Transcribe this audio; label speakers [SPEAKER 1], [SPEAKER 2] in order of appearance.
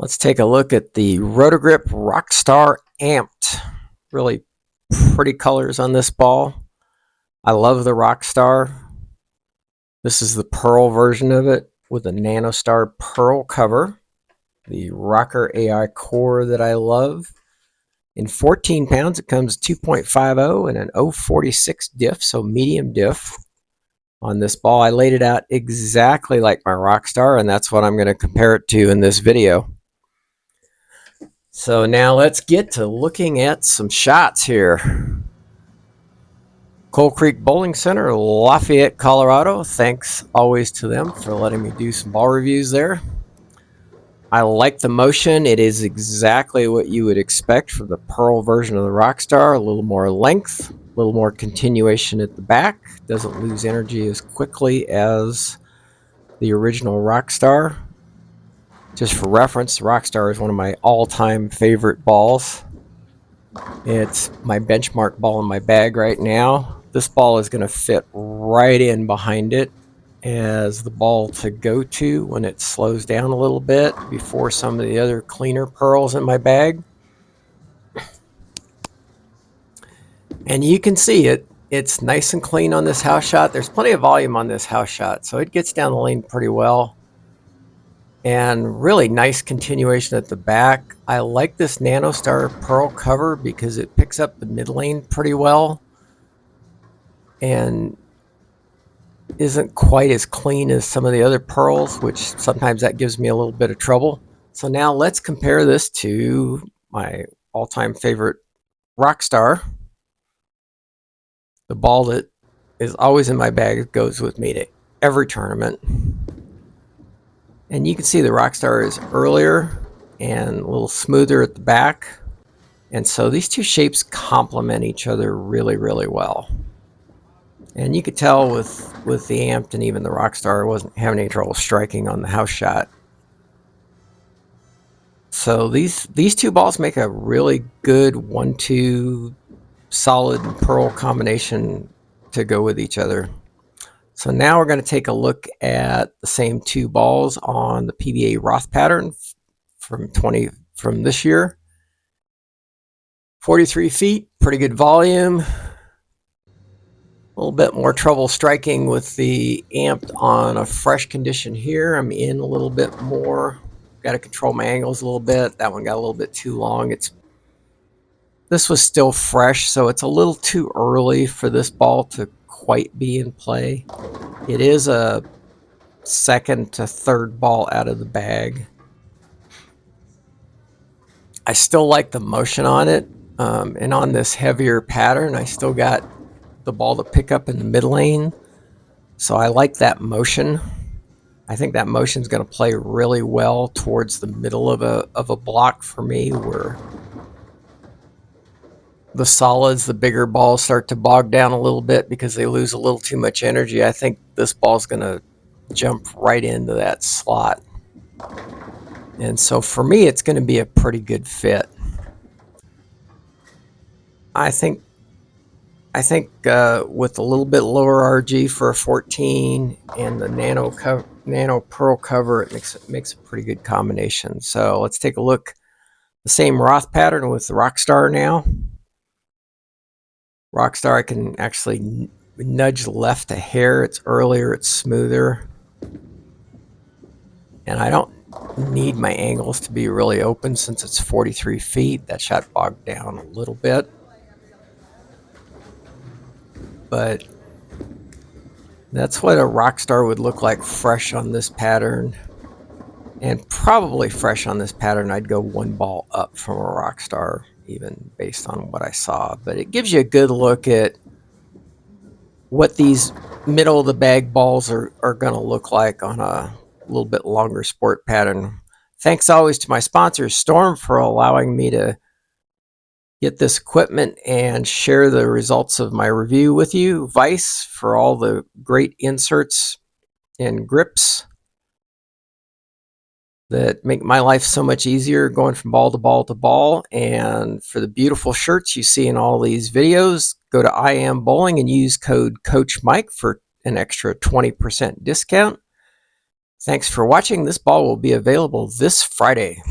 [SPEAKER 1] Let's take a look at the Roto Grip Rockstar Amped. Really pretty colors on this ball. I love the Rockstar. This is the Pearl version of it with a Nanostar Pearl cover. The Rocker A.I core that I love. In 14 pounds, it comes 2.50 and an 0.46 diff, so medium diff on this ball. I laid it out exactly like my Rockstar, and that's what I'm going to compare it to in this video. So now let's get to looking at some shots here. Coal Creek Bowling Center, Lafayette, Colorado. Thanks always to them for letting me do some ball reviews there. I like the motion. It is exactly what you would expect for the Pearl version of the Rockstar. A little more length, a little more continuation at the back. Doesn't lose energy as quickly as the original Rockstar. Just for reference, the Rockstar is one of my all-time favorite balls. It's my benchmark ball in my bag right now. This ball is going to fit right in behind it as the ball to go to when it slows down a little bit before some of the other cleaner pearls in my bag. And you can see it's nice and clean on this house shot. There's plenty of volume on this house shot, so it gets down the lane pretty well. And really nice continuation at the back. I like this Nanostar Pearl cover because it picks up the mid lane pretty well and isn't quite as clean as some of the other pearls, which sometimes that gives me a little bit of trouble. So now let's compare this to my all-time favorite Rockstar. The ball that is always in my bag, goes with me to every tournament. And you can see the Rockstar is earlier and a little smoother at the back. And so these two shapes complement each other really, really well. And you could tell with the Amped and even the Rockstar, I wasn't having any trouble striking on the house shot. So these two balls make a really good 1-2 solid pearl combination to go with each other. So now we're going to take a look at the same two balls on the PBA Roth pattern from this year. 43 feet, pretty good volume. A little bit more trouble striking with the Amped on a fresh condition here. I'm in a little bit more. Got to control my angles a little bit. That one got a little bit too long. This was still fresh, so it's a little too early for this ball to quite be in play. It is a second to third ball out of the bag. I still like the motion on it, and on this heavier pattern I still got the ball to pick up in the mid lane, so I like that motion. I think that motion is going to play really well towards the middle of a block for me, where the solids, the bigger balls, start to bog down a little bit because they lose a little too much energy. I think this ball's going to jump right into that slot. And so for me, it's going to be a pretty good fit. I think with a little bit lower RG for a 14 and the nano pearl cover, it makes a pretty good combination. So let's take a look. The same Roth pattern with the Rockstar now. Rockstar, I can actually nudge left a hair. It's earlier, it's smoother. And I don't need my angles to be really open since it's 43 feet. That shot bogged down a little bit. But that's what a Rockstar would look like fresh on this pattern. And probably fresh on this pattern, I'd go one ball up from a Rockstar, even based on what I saw. But it gives you a good look at what these middle of the bag balls are going to look like on a little bit longer sport pattern. Thanks always to my sponsor Storm for allowing me to get this equipment and share the results of my review with you. Vice for all the great inserts and grips that make my life so much easier going from ball to ball to ball. And for the beautiful shirts you see in all these videos, go to I Am Bowling and use code Coach Mike for an extra 20% discount. Thanks for watching. This ball will be available this Friday.